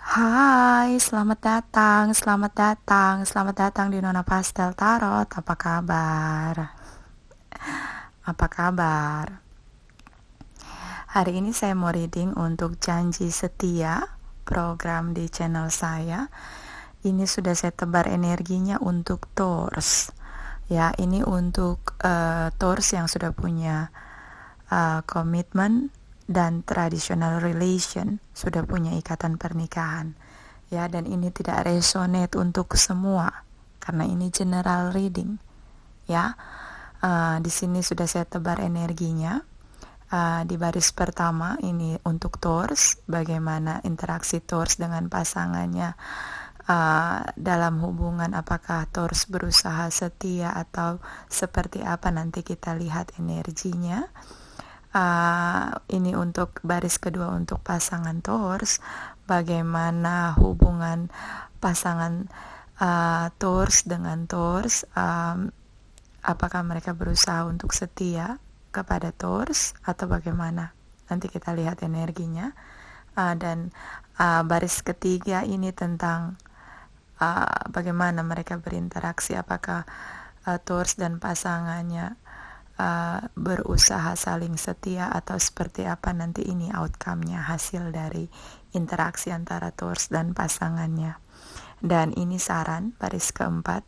Hai, selamat datang, selamat datang, selamat datang di Nona Pastel Tarot. Apa kabar? Apa kabar? Hari ini saya mau reading untuk Janji Setia, program di channel saya. Ini sudah saya tebar energinya untuk Taurus. Ya, ini untuk Taurus yang sudah punya komitmen dan traditional relation, sudah punya ikatan pernikahan. Ya, dan ini tidak resonate untuk semua karena ini general reading. Ya, di sini sudah saya tebar energinya. Di baris pertama ini untuk Taurus, bagaimana interaksi Taurus dengan pasangannya dalam hubungan, apakah Taurus berusaha setia atau seperti apa, nanti kita lihat energinya. Ini untuk baris kedua untuk pasangan Taurus, bagaimana hubungan pasangan Taurus dengan Taurus, apakah mereka berusaha untuk setia kepada Taurus atau bagaimana, nanti kita lihat energinya. Dan baris ketiga ini tentang bagaimana mereka berinteraksi, apakah Taurus dan pasangannya berusaha saling setia atau seperti apa, nanti ini outcome-nya, hasil dari interaksi antara Taurus dan pasangannya. Dan ini saran baris keempat,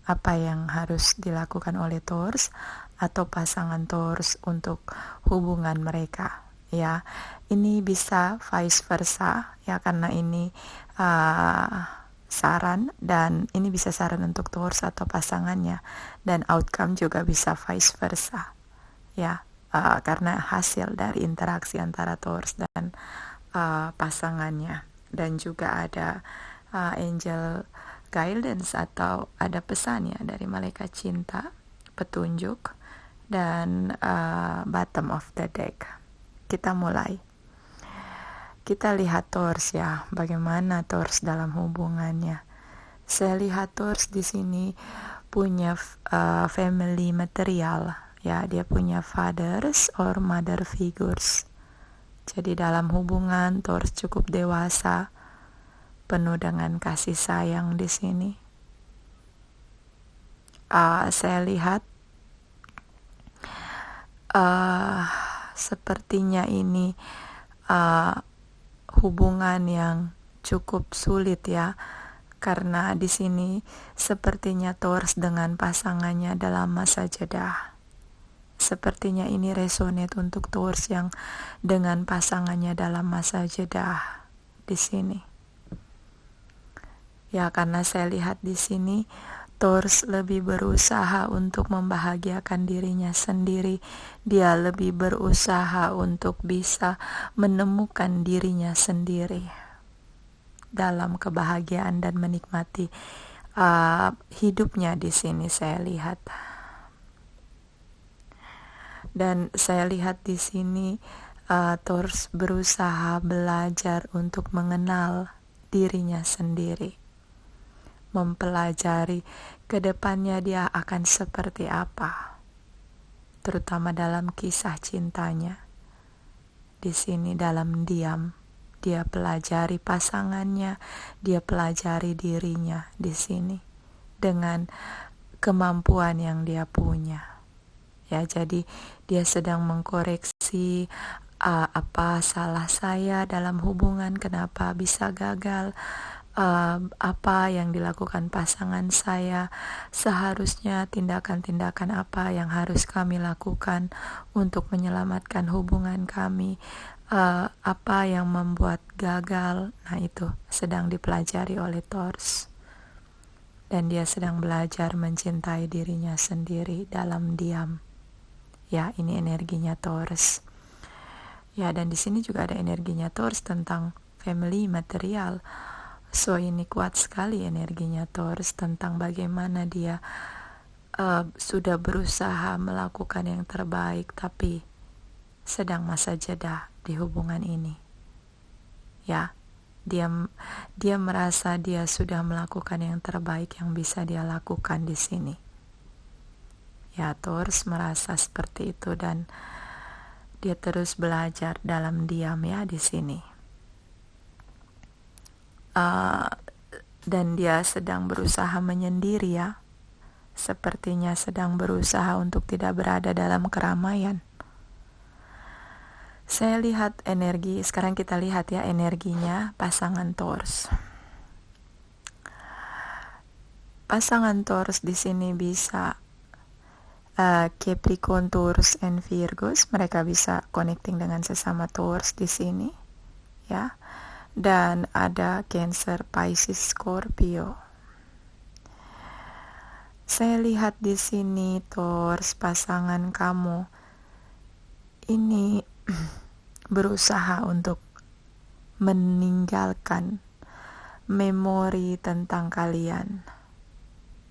apa yang harus dilakukan oleh Taurus atau pasangan Taurus untuk hubungan mereka. Ya, ini bisa vice versa ya, karena ini saran, dan ini bisa saran untuk Taurus atau pasangannya, dan outcome juga bisa vice versa ya, karena hasil dari interaksi antara Taurus dan pasangannya. Dan juga ada angel guidance atau ada pesan ya dari malaikat cinta, petunjuk, dan bottom of the deck. Kita mulai. Kita lihat Taurus ya, bagaimana Taurus dalam hubungannya. Saya lihat Taurus di sini punya family material, ya, dia punya fathers or mother figures. Jadi dalam hubungan Taurus cukup dewasa, penuh dengan kasih sayang di sini. Saya lihat sepertinya ini hubungan yang cukup sulit ya, karena di sini sepertinya Taurus dengan pasangannya dalam masa jeda. Sepertinya ini resonate untuk Taurus yang dengan pasangannya dalam masa jeda di sini. Ya, karena saya lihat di sini Taurus lebih berusaha untuk membahagiakan dirinya sendiri. Dia lebih berusaha untuk bisa menemukan dirinya sendiri dalam kebahagiaan dan menikmati hidupnya di sini, saya lihat. Dan saya lihat di sini Taurus berusaha belajar untuk mengenal dirinya sendiri, mempelajari ke depannya dia akan seperti apa, terutama dalam kisah cintanya. Di sini dalam diam, dia pelajari pasangannya, dia pelajari dirinya di sini dengan kemampuan yang dia punya. Ya, jadi dia sedang mengkoreksi apa salah saya dalam hubungan, kenapa bisa gagal, apa yang dilakukan pasangan saya, seharusnya tindakan-tindakan apa yang harus kami lakukan untuk menyelamatkan hubungan kami, apa yang membuat gagal. Nah, itu sedang dipelajari oleh Taurus, dan dia sedang belajar mencintai dirinya sendiri dalam diam. Ya, ini energinya Taurus. Ya, dan di sini juga ada energinya Taurus tentang family material. So ini kuat sekali energinya Taurus tentang bagaimana dia sudah berusaha melakukan yang terbaik, tapi sedang masa jeda di hubungan ini. Ya, dia merasa dia sudah melakukan yang terbaik yang bisa dia lakukan di sini. Ya, Taurus merasa seperti itu, dan dia terus belajar dalam diam ya di sini. uh, dan dia sedang berusaha menyendiri ya. Sepertinya sedang berusaha untuk tidak berada dalam keramaian. Saya lihat energi, sekarang kita lihat ya energinya pasangan Taurus. Pasangan Taurus di sini bisa Capricorn, Taurus, and Virgos. Mereka bisa connecting dengan sesama Taurus di sini, ya. Dan ada Cancer, Pisces, Scorpio. Saya lihat di sini Taurus, pasangan kamu ini berusaha untuk meninggalkan memori tentang kalian.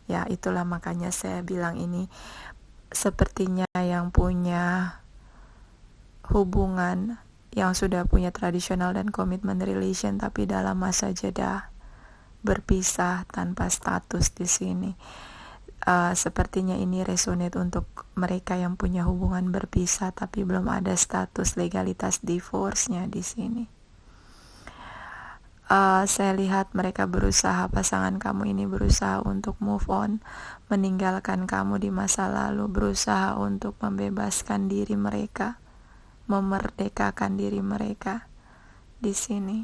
Ya, itulah makanya saya bilang ini sepertinya yang punya hubungan, yang sudah punya tradisional dan komitmen relation, tapi dalam masa jeda berpisah tanpa status di sini. Sepertinya ini resonate untuk mereka yang punya hubungan berpisah tapi belum ada status legalitas divorce-nya di sini. Saya lihat mereka berusaha, pasangan kamu ini berusaha untuk move on, meninggalkan kamu di masa lalu, berusaha untuk membebaskan diri mereka, memerdekakan diri mereka di sini.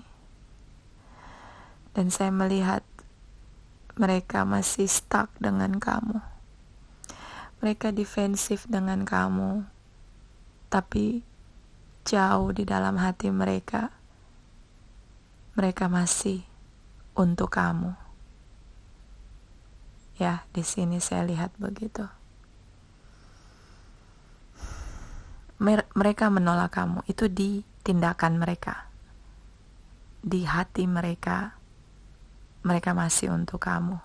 Dan saya melihat mereka masih stuck dengan kamu. Mereka defensif dengan kamu, tapi jauh di dalam hati mereka, mereka masih untuk kamu. Ya, di sini saya lihat begitu. Mereka menolak kamu, itu di tindakan mereka. Di hati mereka, mereka masih untuk kamu.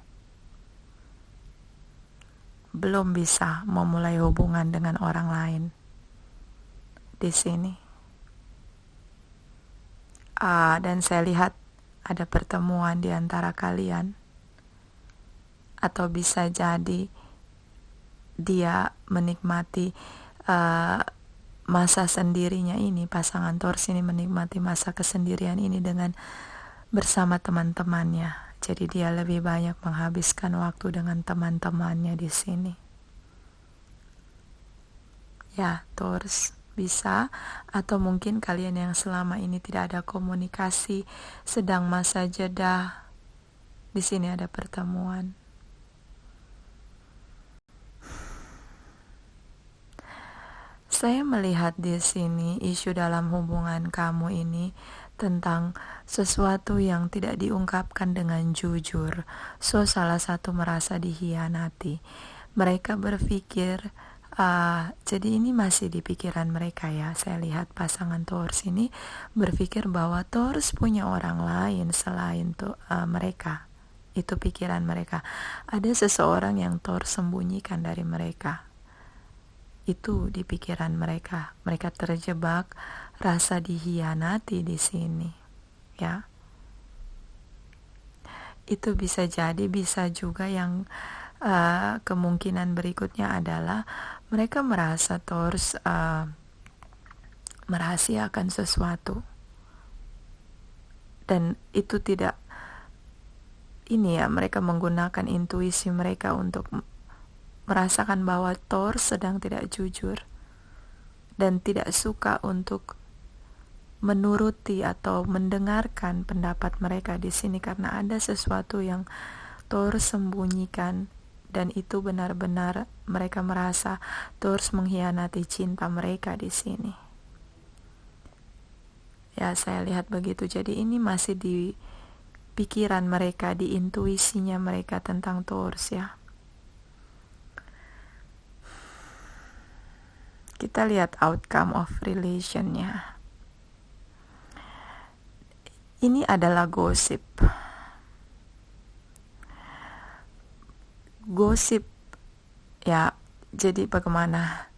Belum bisa memulai hubungan dengan orang lain di sini. Dan saya lihat ada pertemuan di antara kalian, atau bisa jadi dia menikmati masa sendirinya ini, pasangan Taurus ini menikmati masa kesendirian ini dengan bersama teman-temannya. Jadi dia lebih banyak menghabiskan waktu dengan teman-temannya di sini. Ya, Taurus bisa, atau mungkin kalian yang selama ini tidak ada komunikasi, sedang masa jeda. Di sini ada pertemuan. Saya melihat di sini isu dalam hubungan kamu ini tentang sesuatu yang tidak diungkapkan dengan jujur. So, salah satu merasa dihianati. Mereka berpikir, jadi ini masih di pikiran mereka ya. Saya lihat pasangan Taurus ini berpikir bahwa Taurus punya orang lain selain mereka. Itu pikiran mereka. Ada seseorang yang Taurus sembunyikan dari mereka. Itu di pikiran mereka. Mereka terjebak rasa dihianati di sini, ya. Itu bisa jadi, bisa juga yang kemungkinan berikutnya adalah mereka merasa Taurus merahasiakan sesuatu, dan itu tidak ini ya, mereka menggunakan intuisi mereka untuk merasakan bahwa Taurus sedang tidak jujur dan tidak suka untuk menuruti atau mendengarkan pendapat mereka di sini, karena ada sesuatu yang Taurus sembunyikan, dan itu benar-benar mereka merasa Taurus mengkhianati cinta mereka di sini. Ya, saya lihat begitu. Jadi ini masih di pikiran mereka, di intuisinya mereka tentang Taurus ya. Kita lihat outcome of relation-nya. Ini adalah gosip. Gosip ya, jadi bagaimana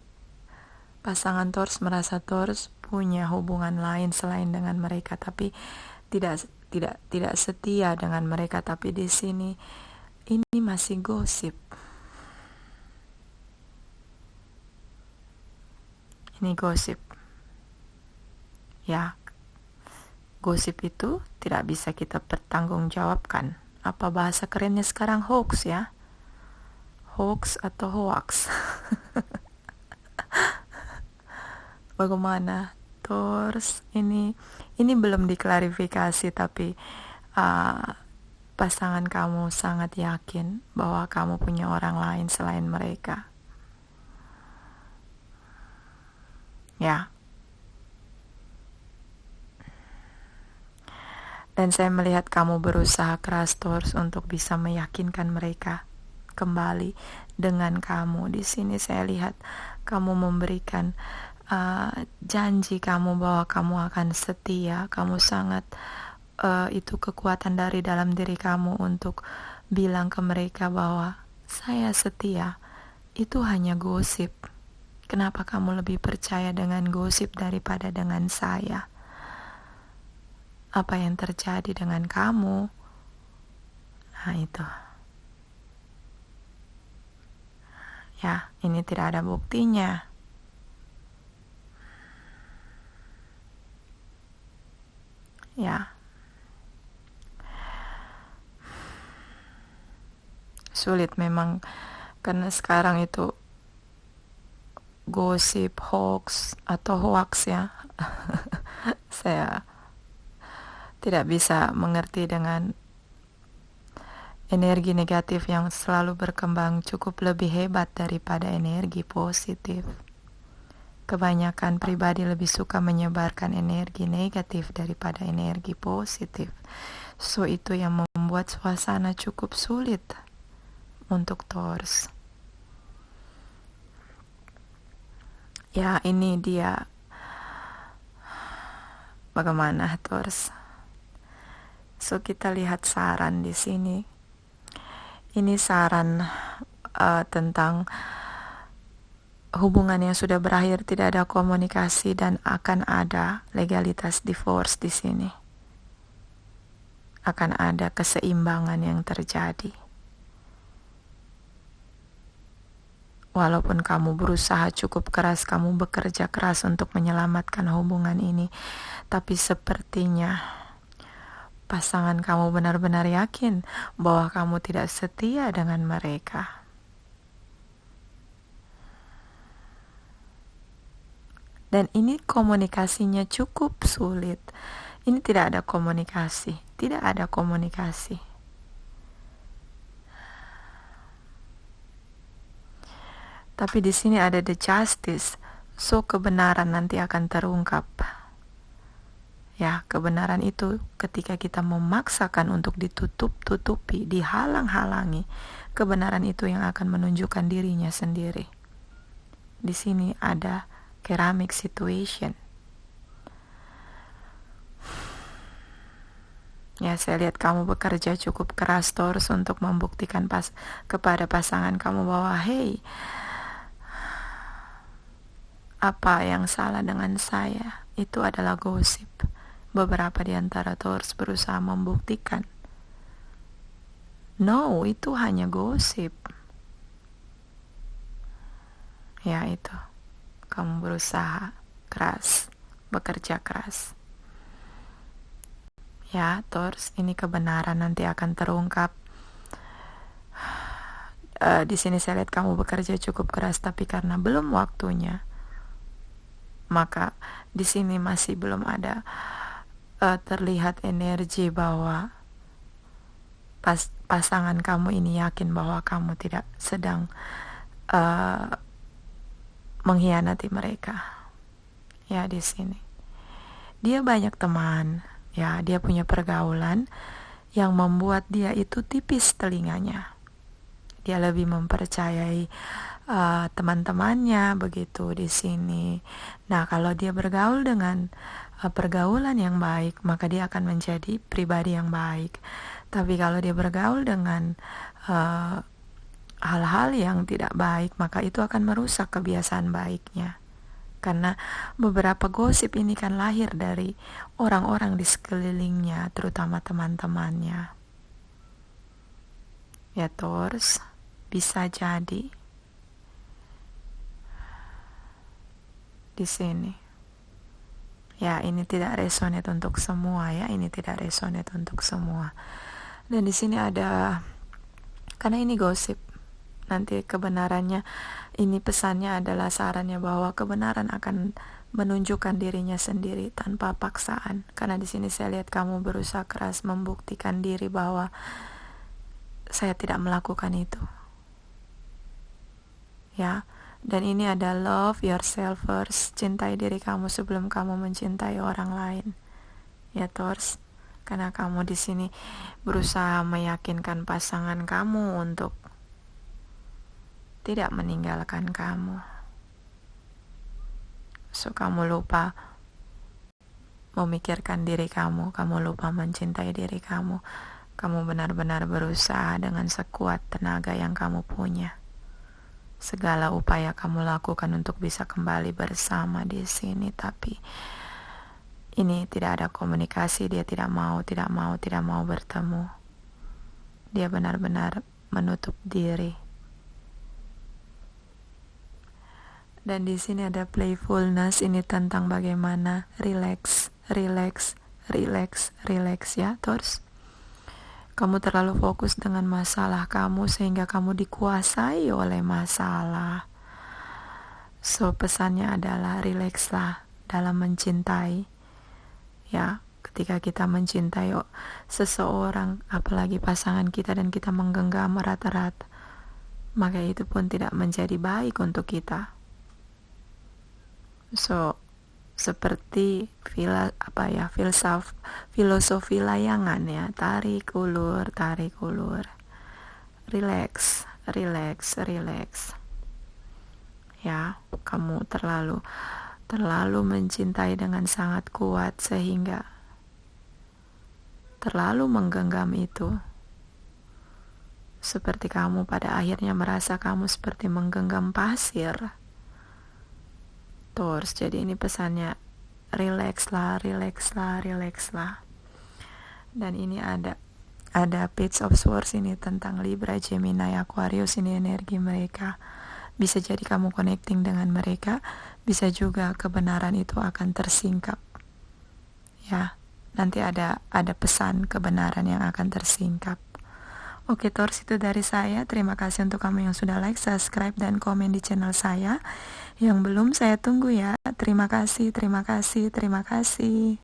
pasangan Taurus merasa Taurus punya hubungan lain selain dengan mereka, tapi tidak setia dengan mereka. Tapi di sini ini masih gosip. Ini gosip. Ya. Gosip itu tidak bisa kita pertanggungjawabkan. Apa bahasa kerennya sekarang? Hoax ya. Hoax atau hoax. Bagaimana? Terus ini belum diklarifikasi, tapi pasangan kamu sangat yakin bahwa kamu punya orang lain selain mereka. Ya. Dan saya melihat kamu berusaha keras terus untuk bisa meyakinkan mereka kembali dengan kamu. Di sini saya lihat kamu memberikan janji kamu bahwa kamu akan setia. Kamu sangat itu kekuatan dari dalam diri kamu untuk bilang ke mereka bahwa saya setia. Itu hanya gosip. Kenapa kamu lebih percaya dengan gosip daripada dengan saya? Apa yang terjadi dengan kamu? Nah itu. Ya, ini tidak ada buktinya. Ya. Sulit memang karena sekarang itu gosip, hoax atau hoax ya. Saya tidak bisa mengerti dengan energi negatif yang selalu berkembang cukup lebih hebat daripada energi positif. Kebanyakan pribadi lebih suka menyebarkan energi negatif daripada energi positif. So itu yang membuat suasana cukup sulit untuk Taurus. Ya, ini dia. Bagaimana Taurus? So kita lihat saran di sini. Ini saran tentang hubungan yang sudah berakhir, tidak ada komunikasi dan akan ada legalitas divorce di sini. Akan ada keseimbangan yang terjadi. Walaupun kamu berusaha cukup keras, kamu bekerja keras untuk menyelamatkan hubungan ini, tapi sepertinya pasangan kamu benar-benar yakin bahwa kamu tidak setia dengan mereka. Dan ini komunikasinya cukup sulit. Ini tidak ada komunikasi, tidak ada komunikasi. Tapi di sini ada the justice, so kebenaran nanti akan terungkap. Ya, kebenaran itu ketika kita memaksakan untuk ditutup-tutupi, dihalang-halangi, kebenaran itu yang akan menunjukkan dirinya sendiri. Di sini ada ceramic situation. Ya, saya lihat kamu bekerja cukup keras terus untuk membuktikan kepada pasangan kamu bahwa hey, apa yang salah dengan saya? Itu adalah gosip. Beberapa di antara Taurus berusaha membuktikan. No, itu hanya gosip. Ya itu. Kamu berusaha keras, bekerja keras. Ya, Taurus, ini kebenaran nanti akan terungkap. Di sini saya lihat kamu bekerja cukup keras, tapi karena belum waktunya, maka di sini masih belum ada terlihat energi bahwa pasangan kamu ini yakin bahwa kamu tidak sedang mengkhianati mereka. Ya, di sini dia banyak teman, ya, dia punya pergaulan yang membuat dia itu tipis telinganya. Dia lebih mempercayai teman-temannya begitu di sini. Nah, kalau dia bergaul dengan pergaulan yang baik, maka dia akan menjadi pribadi yang baik. Tapi kalau dia bergaul dengan hal-hal yang tidak baik, maka itu akan merusak kebiasaan baiknya. Karena beberapa gosip ini kan lahir dari orang-orang di sekelilingnya, terutama teman-temannya. Ya, Taurus, bisa jadi di sini. Ya, ini tidak resonate untuk semua ya, ini tidak resonate untuk semua. Dan di sini ada, karena ini gosip, nanti kebenarannya, ini pesannya adalah sarannya bahwa kebenaran akan menunjukkan dirinya sendiri tanpa paksaan. Karena di sini saya lihat kamu berusaha keras membuktikan diri bahwa saya tidak melakukan itu. Ya, dan ini ada love yourself first, cintai diri kamu sebelum kamu mencintai orang lain. Ya, Taurus, karena kamu di sini berusaha meyakinkan pasangan kamu untuk tidak meninggalkan kamu. So, kamu lupa memikirkan diri kamu lupa mencintai diri kamu. Kamu benar-benar berusaha dengan sekuat tenaga yang kamu punya. Segala upaya kamu lakukan untuk bisa kembali bersama di sini, tapi ini tidak ada komunikasi. Dia tidak mau bertemu. Dia benar-benar menutup diri. Dan di sini ada playfulness, ini tentang bagaimana relax ya, Taurus. Kamu terlalu fokus dengan masalah kamu sehingga kamu dikuasai oleh masalah. So, pesannya adalah relaxlah dalam mencintai. Ya, ketika kita mencintai seseorang, apalagi pasangan kita, dan kita menggenggam erat-erat, maka itu pun tidak menjadi baik untuk kita. So, seperti filosofi layangan ya, tarik ulur, relax. Ya, kamu terlalu mencintai dengan sangat kuat sehingga terlalu menggenggam itu. Seperti kamu pada akhirnya merasa kamu seperti menggenggam pasir. Taurus, jadi ini pesannya relaxlah. Dan ini ada Page of Swords, ini tentang Libra, Gemini, Aquarius, ini energi mereka. Bisa jadi kamu connecting dengan mereka, bisa juga kebenaran itu akan tersingkap. Ya, nanti ada pesan kebenaran yang akan tersingkap. Oke, Taurus, itu dari saya. Terima kasih untuk kamu yang sudah like, subscribe, dan komen di channel saya. Yang belum, saya tunggu ya. Terima kasih.